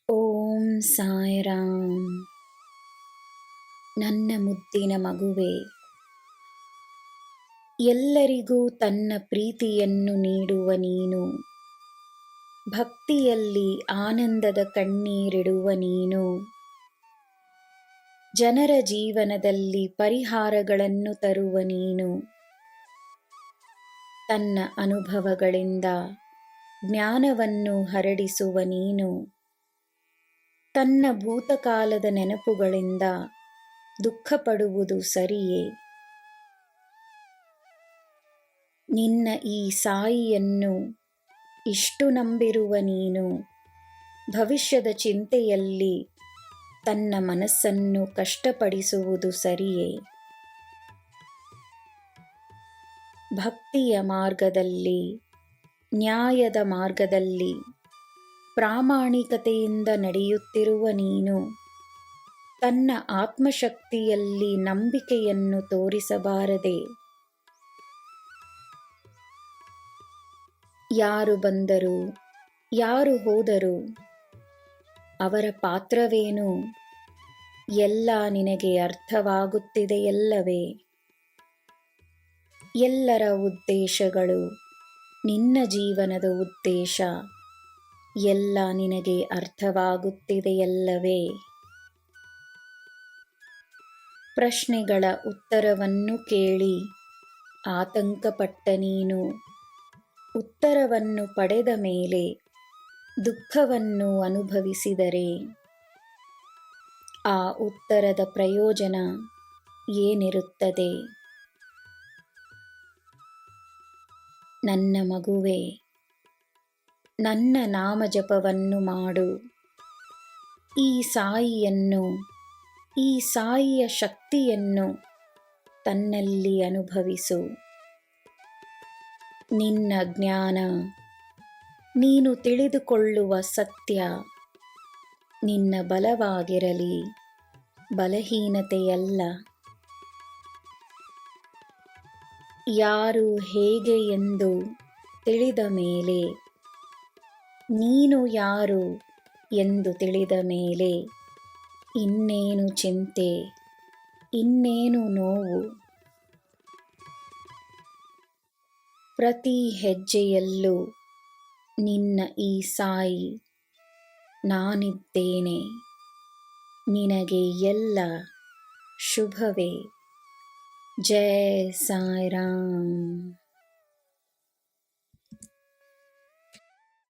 ಓಂ ಸಾಯಿರಾಮ್. ನನ್ನ ಮುದ್ದಿನ ಮಗುವೆ, ಎಲ್ಲರಿಗೂ ತನ್ನ ಪ್ರೀತಿಯನ್ನು ನೀಡುವ ನೀನು, ಭಕ್ತಿಯಲ್ಲಿ ಆನಂದದ ಕಣ್ಣೀರಿಡುವ ನೀನು, ಜನರ ಜೀವನದಲ್ಲಿ ಪರಿಹಾರಗಳನ್ನು ತರುವ ನೀನು, ತನ್ನ ಅನುಭವಗಳಿಂದ ಜ್ಞಾನವನ್ನು ಹರಡಿಸುವ ನೀನು, ತನ್ನ ಭೂತಕಾಲದ ನೆನಪುಗಳಿಂದ ದುಃಖಪಡುವುದು ಸರಿಯೇ? ನಿನ್ನ ಈ ಸಾಯಿಯನ್ನು ಇಷ್ಟು ನಂಬಿರುವ ನೀನು ಭವಿಷ್ಯದ ಚಿಂತೆಯಲ್ಲಿ ತನ್ನ ಮನಸ್ಸನ್ನು ಕಷ್ಟಪಡಿಸುವುದು ಸರಿಯೇ? ಭಕ್ತಿಯ ಮಾರ್ಗದಲ್ಲಿ, ನ್ಯಾಯದ ಮಾರ್ಗದಲ್ಲಿ ಪ್ರಾಮಾಣಿಕತೆಯಿಂದ ನಡೆಯುತ್ತಿರುವ ನೀನು ತನ್ನ ಆತ್ಮಶಕ್ತಿಯಲ್ಲಿ ನಂಬಿಕೆಯನ್ನು ತೋರಿಸಬಾರದೆ? ಯಾರು ಬಂದರು, ಯಾರು ಹೋದರು, ಅವರ ಪಾತ್ರವೇನು, ಎಲ್ಲ ನಿನಗೆ ಅರ್ಥವಾಗುತ್ತಿದೆಯಲ್ಲವೇ? ಎಲ್ಲರ ಉದ್ದೇಶಗಳು, ನಿನ್ನ ಜೀವನದ ಉದ್ದೇಶ ಎಲ್ಲ ನಿನಗೆ ಅರ್ಥವಾಗುತ್ತಿದೆಯಲ್ಲವೇ? ಪ್ರಶ್ನೆಗಳ ಉತ್ತರವನ್ನು ಕೇಳಿ ಆತಂಕಪಟ್ಟ ನೀನು ಉತ್ತರವನ್ನು ಪಡೆದ ಮೇಲೆ ದುಃಖವನ್ನು ಅನುಭವಿಸಿದರೆ ಆ ಉತ್ತರದ ಪ್ರಯೋಜನ ಏನಿರುತ್ತದೆ? ನನ್ನ ಮಗುವೆ, ನನ್ನ ನಾಮಜಪವನ್ನು ಮಾಡು. ಈ ಸಾಯಿಯನ್ನು, ಈ ಸಾಯಿಯ ಶಕ್ತಿಯನ್ನು ತನ್ನಲ್ಲಿ ಅನುಭವಿಸು. ನಿನ್ನ ಜ್ಞಾನ, ನೀನು ತಿಳಿದುಕೊಳ್ಳುವ ಸತ್ಯ ನಿನ್ನ ಬಲವಾಗಿರಲಿ, ಬಲಹೀನತೆಯಲ್ಲ. ಯಾರು ಹೇಗೆ ಎಂದು ತಿಳಿದ ಮೇಲೆ, ನೀನು ಯಾರು ಎಂದು ತಿಳಿದ ಮೇಲೆ ಇನ್ನೇನು ಚಿಂತೆ, ಇನ್ನೇನು ನೋವು? ಪ್ರತಿ ಹೆಜ್ಜೆಯಲ್ಲೂ ನಿನ್ನ ಈ ಸಾಯಿ ನಾನಿದ್ದೇನೆ. ನಿನಗೆ ಎಲ್ಲ ಶುಭವೇ. ಜೈ ಸಾಯಿರಾಮ್.